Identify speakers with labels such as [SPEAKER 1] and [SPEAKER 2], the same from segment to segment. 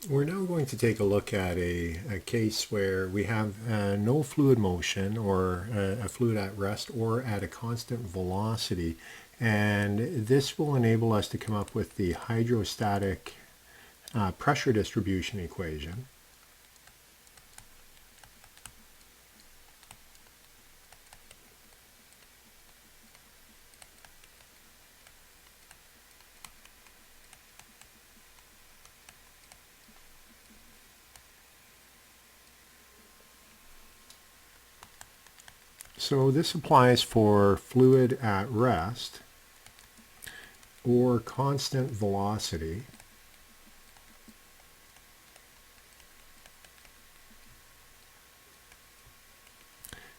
[SPEAKER 1] We're now going to take a look at a case where we have no fluid motion or a fluid at rest or at a constant velocity, and this will enable us to come up with the hydrostatic pressure distribution equation. So this applies for fluid at rest or constant velocity.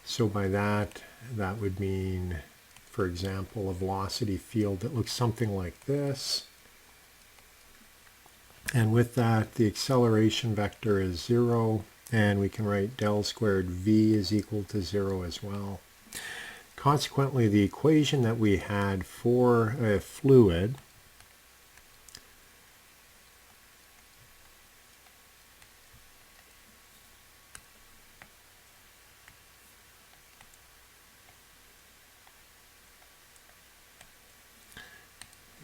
[SPEAKER 1] So by that would mean, for example, a velocity field that looks something like this. And with that, the acceleration vector is 0. And we can write del squared v is equal to 0 as well. Consequently, the equation that we had for a fluid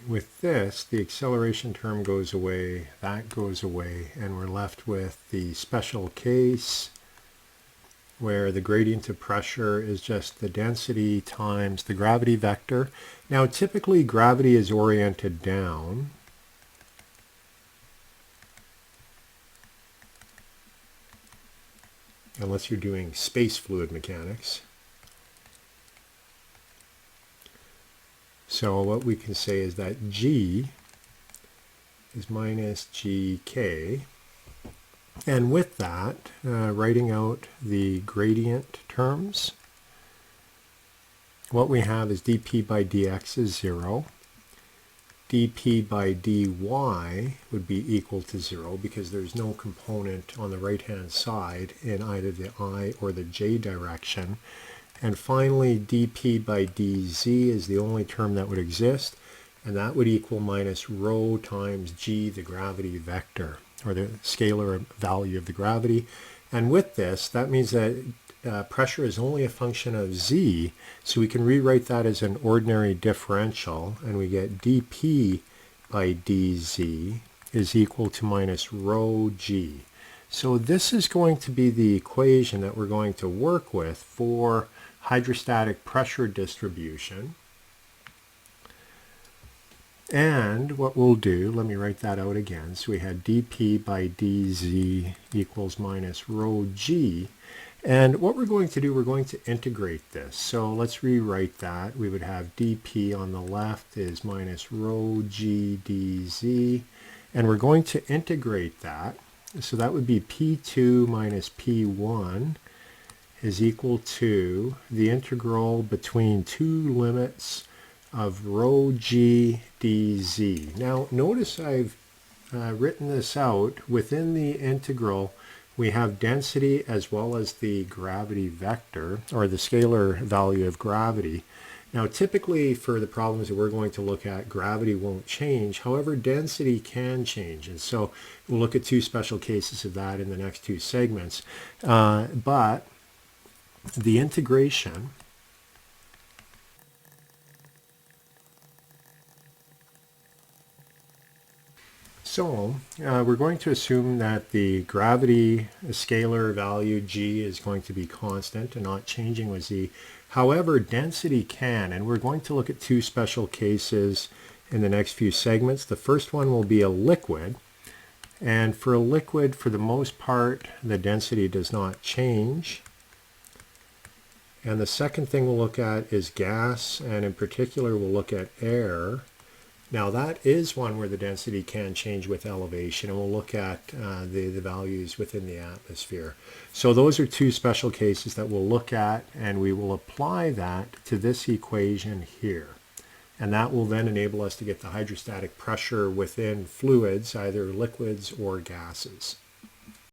[SPEAKER 1] with this, the acceleration term goes away, that goes away, and we're left with the special case where the gradient of pressure is just the density times the gravity vector. Now typically gravity is oriented down, unless you're doing space fluid mechanics. So what we can say is that G is minus GK. And with that, writing out the gradient terms, what we have is dP by dx is 0. dP by dy would be equal to 0 because there's no component on the right-hand side in either the I or the j direction. And finally, dP by dz is the only term that would exist, and that would equal minus rho times g, the gravity vector, or the scalar value of the gravity. And with this, that means that pressure is only a function of z, so we can rewrite that as an ordinary differential, and we get dP by dz is equal to minus rho g. So this is going to be the equation that we're going to work with for hydrostatic pressure distribution. And what we'll do, let me write that out again. So we had dP by dz equals minus rho g. And what we're going to do, we're going to integrate this. So let's rewrite that. We would have dP on the left is minus rho g dz. And we're going to integrate that. So that would be P2 minus P1 is equal to the integral between two limits of rho g dz. Now notice I've written this out. Within the integral we have density as well as the gravity vector, or the scalar value of gravity. Now typically for the problems that we're going to look at, gravity won't change. However, density can change, and so we'll look at two special cases of that in the next two segments. But the integration we're going to assume that the gravity scalar value g is going to be constant and not changing with z. However, density can, and we're going to look at two special cases in the next few segments. The first one will be a liquid, and for a liquid, for the most part, the density does not change. And the second thing we'll look at is gas, and in particular we'll look at air. Now that is one where the density can change with elevation, and we'll look at the values within the atmosphere. So those are two special cases that we'll look at, and we will apply that to this equation here. And that will then enable us to get the hydrostatic pressure within fluids, either liquids or gases.